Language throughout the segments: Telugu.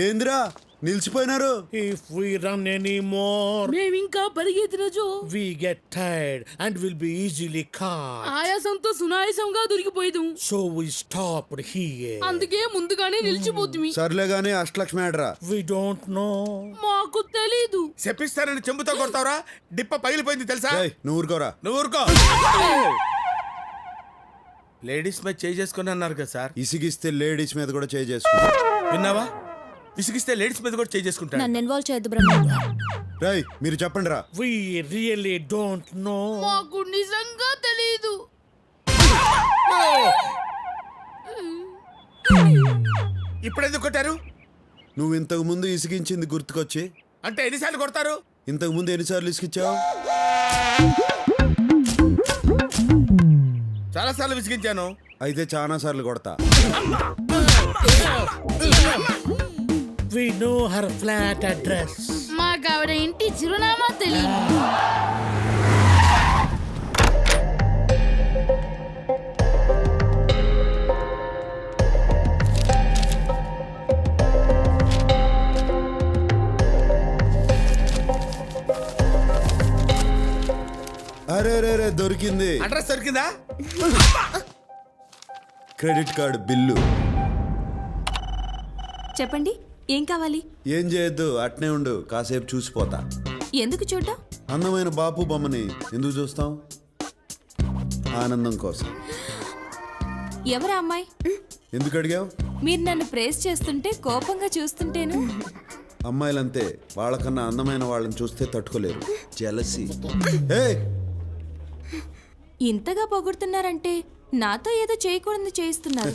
ఏందిరా నిలిచిపోయినారు? If we run any more, మేమింకా పరిగెత్తినజో we get tired and will be easily caught. ఆయాసంతో సునాయాసంగా దొరికిపోయేదు. So we stopped here. అందుకే ముందుగానే నిలిచిపోతుంది. సర్లే గానీ అష్టలక్ష్మి ఆడరా. We don't know. మాకు తెలీదు. చెప్పిస్తానని చెంబుతో కొడతావరా? డిప్ప పగిలిపోయింది తెలుసా? ఏయ్, నువ్వు ఊరుకోరా. నువ్వు ఊరుకో. లేడీస్ మీద చేయి చేసుకుని అన్నారు కదా సార్. ఇసిగిస్తే లేడీస్ మీద కూడా చేయి చేసుకుంటా. విన్నావా? విసిగిస్తే లేడీస్ మీద కూడా చేయి చేసుకుంటాను. నన్ను ఇన్వాల్వ్ చేయొద్దు బ్రహ్మ. రేయ్ మీరు చెప్పండి రా. We really don't know. మాకు నిజంగా తెలీదు. ఇప్పుడు ఎందుకు కొట్టారు? నువ్వు ఇంతకు ముందు ఇసిగించింది గుర్తుకొచ్చి. అంటే ఎన్నిసార్లు కొడతారు? ఇంతకు ముందు ఎన్నిసార్లు ఇసిగించావు? చాలా సార్లు విసిగించాను. అయితే చాలా సార్లు కొడతా. We know her flat address. మాకు ఆవిడ ఇంటి చిరునామా తెలీదు. అరే రే రే దొరికింది. అడ్రస్ దొరికిందా? Credit card bill. చెప్పండి, ఏం కావాలి? ఏం చేయొద్దు, అట్నే ఉండు, కాసేపు చూసిపోతా. ఎందుకు చూడ్డా? అందమైన బాపు బొమ్మని ఎందుకు చూస్తాం? ఆనందం కోసం. ఎవరా అమ్మాయి? ఎందుకు అడిగావు? మీరు నన్ను ప్రేస్ చేస్తుంటే కోపంగా చూస్తుంటేను. అమ్మాయిలంతే, వాళ్ళకన్నా అందమైన వాళ్ళని చూస్తే తట్టుకోలేరు. జెలసీ. ఏయ్, ఇంతగా పొగుడుతున్నారంటే నాతో ఏదో చేయకూడదు చేయిస్తున్నారు.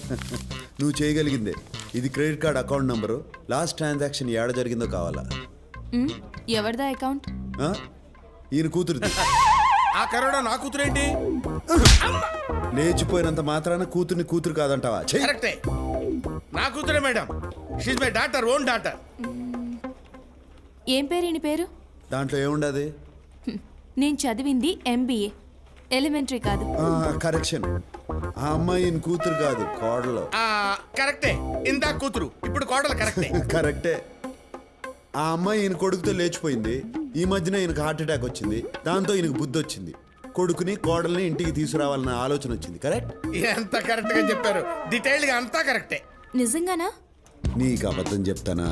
నువ్వు చేయగలిగిందే. ఇది credit card account number. Last transaction ఏడ జరిగిందో కావాలా? ఎవరిదా అకౌంట్? ఆ? ఈయన కూతురుది. ఆ కరోనా నా కూతురేంటి? లేచిపోయినంత మాత్రాన కూతుర్ని కూతురు కాదంటావా? చెయ్. కరెక్టే, నా కూతురే madam. She's my daughter, own daughter. ఏం పేరు ఈయన పేరు? దాంట్లో ఏముండదు? నేను చదివింది MBA, ఎలిమెంటరీ కాదు. కరెక్షన్. ఆ అమ్మాయి ఈయన కూతురు కాదు, కోడలు. కరెక్టే, ఇందా కూతురు, ఇప్పుడు కోడలు. కరెక్టే. కరెక్టే. ఆ అమ్మాయి ఈయన కొడుకుతో లేచిపోయింది. ఈ మధ్యన ఈయనకు హార్ట్ అటాక్ వచ్చింది. దాంతో ఈయనకు బుద్ధి వచ్చింది. కొడుకుని కోడల్ని ఇంటికి తీసుకురావాలన్న ఆలోచన వచ్చింది. కరెక్ట్? ఎంత కరెక్ట్ గా చెప్పారు. డీటెయిల్డ్ గా అంతా కరెక్టే. నిజంగానా? నీకు అబద్ధం చెప్తానా?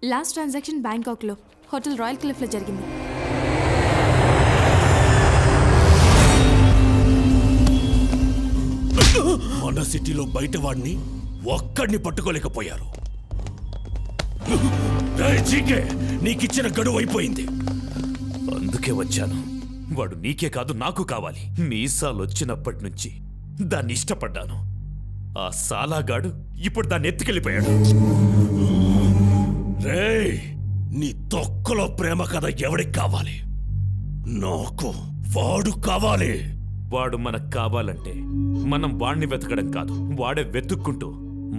లాస్ట్ ట్రాన్సాక్షన్ బ్యాంకాక్లో హోటల్ రాయల్ క్లిఫ్లో జరిగింది. మన సిటీలో బయట వాడిని ఒక్కడిని పట్టుకోలేకపోయారు. నీకిచ్చిన గడువు అయిపోయింది, అందుకే వచ్చాను. వాడు నీకే కాదు నాకు కావాలి. మీసాలు వచ్చినప్పటి నుంచి దాన్ని ఇష్టపడ్డాను. ఆ సాలాగాడు ఇప్పుడు దాన్ని ఎత్తుకెళ్ళిపోయాడు. రేయ్, నీ తొక్కలో ప్రేమ కథ ఎవడికి కావాలి? నాకు వాడు కావాలి. వాడు మనకు కావాలంటే మనం వాడిని వెతకడం కాదు, వాడే వెతుక్కుంటూ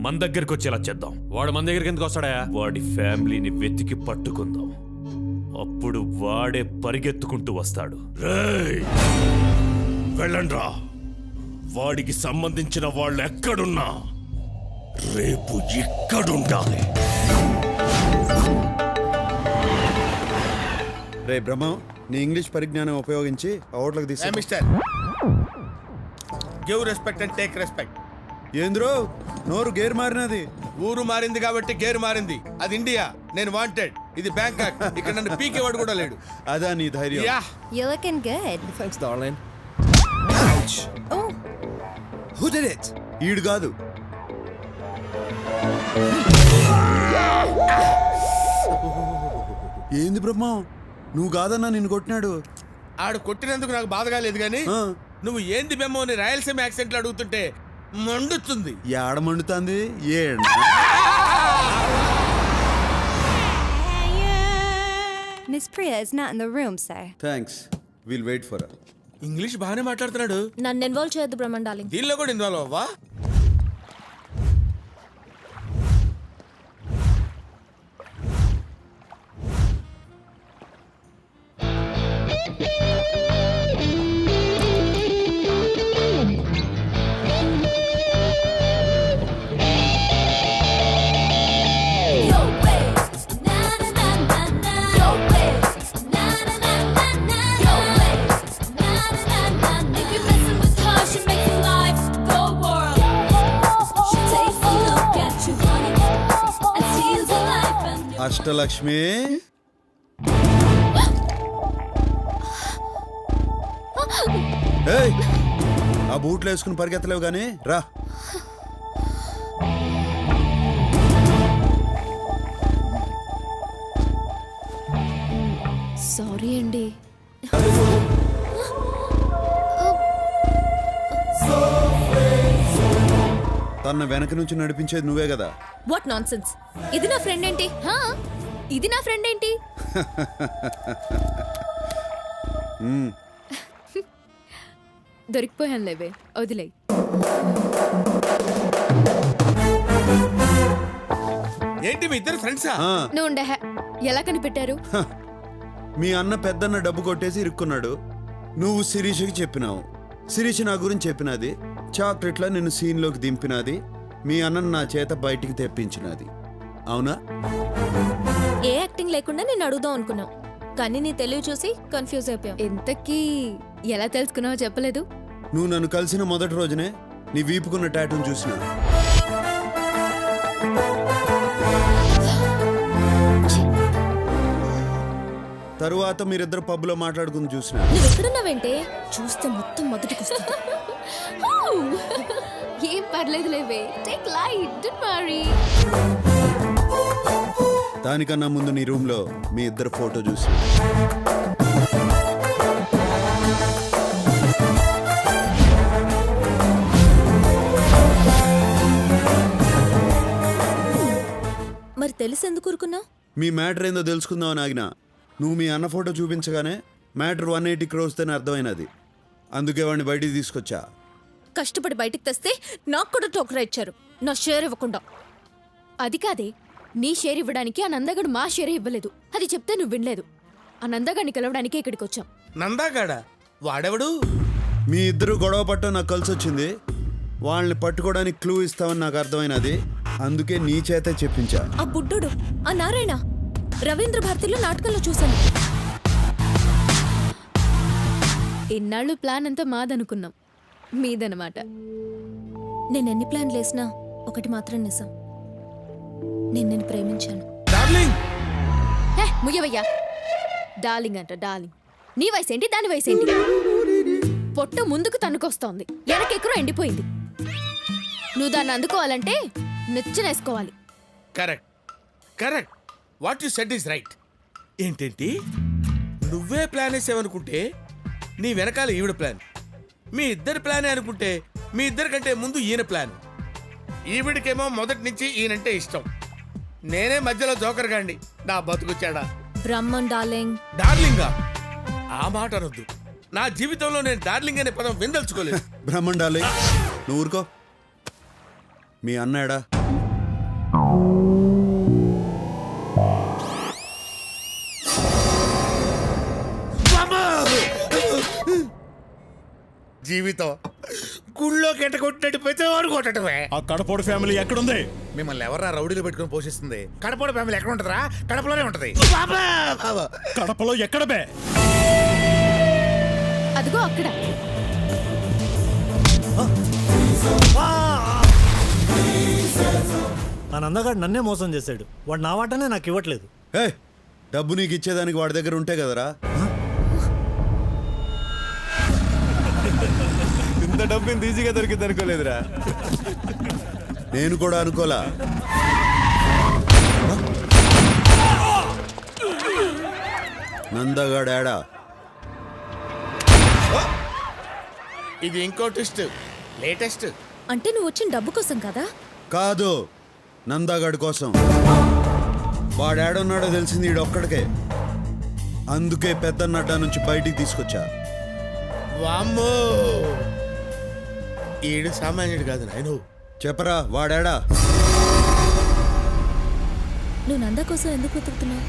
మన దగ్గరికి వచ్చేలా చేద్దాం. వాడు మన దగ్గరికి ఎందుకు వస్తాడా? వాడి ఫ్యామిలీని వెతికి పట్టుకుందాం. అప్పుడు వాడే పరిగెత్తుకుంటూ వస్తాడు. రేయ్, వెళ్ళండ్రా. వాడికి సంబంధించిన వాళ్ళు ఎక్కడున్నా రేపు ఇక్కడుండాలి. రే బ్రహ్మం, నీ ఇంగ్లీష్ పరిజ్ఞానం ఉపయోగించి ఓట్లకు తీసి. Mister, give respect and take respect. ఏంద్రో నోరు గేర్ మారినది? ఊరు మారింది కాబట్టి గేరు మారింది. అది ఇండియా, నేను వాంటెడ్. ఇది బ్యాంకాక్, ఇక్కడ నన్ను పీకేవాడు కూడా లేడు. అదా నీ ధైర్యం? Yeah. You're looking good. Thanks, darling. Oh, Who did it? ఈడు కాదు. ఏంది బ్రహ్మం, నువ్వు కాదన్నా నిన్ను కొట్టినాడు. ఆడు కొట్టినందుకు నాకు బాధగా లేదు కానీ నువ్వు ఏంది బెమ్మో అని రాయలసీమ యాక్సెంట్ లో అడుగుతుంటే మండుతుంది. ఏడ మండుతుంది? ఏడ Miss Priya is not in the room, sir. Thanks, will wait for. English బాగానే మాట్లాడుతున్నాడు. నన్ను ఇన్వాల్వ్ చేయొద్దు బ్రహ్మన్ డార్లింగ్. దీనిలో కూడా ఇన్వాల్వ్ అవ్వా? అష్టలక్ష్మి ఏయ్, ఆ బూట్లు వేసుకుని పరిగెత్తలేవు గానీ రా. సారీ అండి. తన వెనక నుంచి నడిపించేది నువ్వే కదా. What non sense. ఇది నా ఫ్రెండ్ ఏంటి? ఇది నా ఫ్రెండ్ ఏంటి? దొరికిపోయాను లేవే, వదిలే. ఏంటి మీ ఇద్దరు ఫ్రెండ్సా? ఆ, నువ్వు ఉండే ఎలా కనిపెట్టారు? మీ అన్న పెద్దన్న డబ్బు కొట్టేసి ఇరుక్కున్నాడు. నువ్వు శిరీషకి చెప్పినావు, శిరీష్ నా గురించి చెప్పినది, చాక్లెట్లా నిన్ను సీన్లోకి దింపినది, మీ అన్నను నా చేత బయటికి తెప్పించినది. అవునా? ఏ యాక్టింగ్ లేకుండా నేను అడుగుదాం అనుకున్నావు, కానీ నీ తెలివి చూసి కన్ఫ్యూజ్ అయిపోయావు. ఇంతకీ ఎలా తెలుసుకున్నావో చెప్పలేదు. నువ్వు నన్ను కలిసిన మొదటి రోజునే నీ వీపుకున్న టాటూని చూసిన. తరువాత మీరిద్దరు పబ్లో మాట్లాడుకుని చూసిన. నువ్వు ఎక్కడున్నావేంటే? చూస్తే మొత్తం మొదటికి వస్తుంది. ఏం పర్లేదు లేవే, టేక్ లైట్, డోంట్ వరీ. దానికన్నా ముందు నీ రూమ్లో మీ ఇద్దరు ఫోటో చూసిన. మరి తెలిసి ఎందుకు ఊరుకున్నావు? మీ మ్యాటర్ ఏందో తెలుసుకుందామని ఆగిన. నువ్వు మీ అన్న ఫోటో చూపించగానే మ్యాటర్ 180 crores అని అర్థమైనది. అందుకే వాడిని బయటికి తీసుకొచ్చా. కష్టపడి బయటికి తెస్తే నాకు కూడా టోకరా ఇచ్చారు, నా షేర్ ఇవ్వకుండా. అది కాదే, నీ షేర్ ఇవ్వడానికి ఆ నందగడు మా షేర్ ఇవ్వలేదు. అది చెప్తే నువ్వు వినలేదు. ఆ నందగాడిని కలవడానికి ఇక్కడికి వచ్చాం. నందాగాడా? వాడెవడు? మీ ఇద్దరు గొడవ పట్టడం నాకు కలిసి వచ్చింది. వాళ్ళని పట్టుకోవడానికి క్లూ ఇస్తామని నాకు అర్థమైనది. అందుకే నీ చేతే చెప్పించా. ఆ బుడ్డోడు, ఆ నారాయణ, రవీంద్ర భారతిలో నాటకంలో చూశాను. ఇన్నాళ్ళు ప్లాన్ అంతా మాదనుకున్నాం, మీదనమాట. నేను ఎన్ని ప్లాన్లు వేసినా ఒకటి మాత్రం నిజం, నేను ప్రేమించాను. డార్లింగ్, ముయ్యవయ్యా. డార్లింగ్ అంట డార్లింగ్. నీ వయసేంటి, దాని వయసేంటి? పొట్టు ముందుకు తన్నుకొస్తోంది, వెనకెక్కరో ఎండిపోయింది. నువ్వు దాన్ని అందుకోవాలంటే నెచ్చనేసుకోవాలి. Correct correct. What you said is right. ఏంటేంటి, నువ్వే ప్లాన్ వేసావనుకుంటే నీ వెనకాల ఈవిడ ప్లాన్, మీ ఇద్దరి ప్లానే అనుకుంటే మీ ఇద్దరి కంటే ముందు ఈయన ప్లాన్. ఈవిడికేమో మొదటి నుంచి ఈయనంటే ఇష్టం, నేనే మధ్యలో జోకర్ గాండి. నా బతుకొచ్చాడా? బ్రహ్మన్ డార్లింగ్. డార్లింగా? ఆ మాట అనొద్దు. నా జీవితంలో నేను డార్లింగ్ అనే పదం విందల్చుకోలేదు. బ్రహ్మండాలి, నువ్వు ఊరుకో. మీ అన్నాడా? జీవితం గుళ్ళో కెట్ట కొట్టినట్టు ప్రతివాడు కొట్టడమే. ఆ కడపోడు ఫ్యామిలీ ఎక్కడుంది? మిమ్మల్ని ఎవరా రౌడీలు పెట్టుకుని పోషిస్తుంది? కడపడ ఫ్యామిలీ ఎక్కడ ఉంటుందా? కడపలోనే ఉంటది. కడపలో ఎక్కడ బే? అదిగో అక్కడ. ఆ నందగాడు నన్నే మోసం చేశాడు. వాడు నా వాటనే నాకు ఇవ్వట్లేదు. ఏ, డబ్బు నీకు ఇచ్చేదానికి వాడి దగ్గర ఉంటే కదరా. ఇంత డబ్బు ఇంత ఈజీగా దొరికింది అనుకోలేదురా. నేను కూడా అనుకోలా. నందగాడా? ఇది ఇంకో ట్విస్ట్, లేటెస్ట్. అంటే నువ్వు వచ్చిన డబ్బు కోసం కదా? కాదు, నందాగాడి కోసం. వాడేడున్నాడో తెలిసింది ఈడొక్కడికే. అందుకే పెద్దన్న అడ్డా నుంచి బయటికి తీసుకొచ్చా. వామ్మో, ఈడు సామాన్యుడు కాదు నాయను. చెప్పరా, వాడేడా? నువ్వు నందా కోసం ఎందుకు వెతుకుతున్నావు?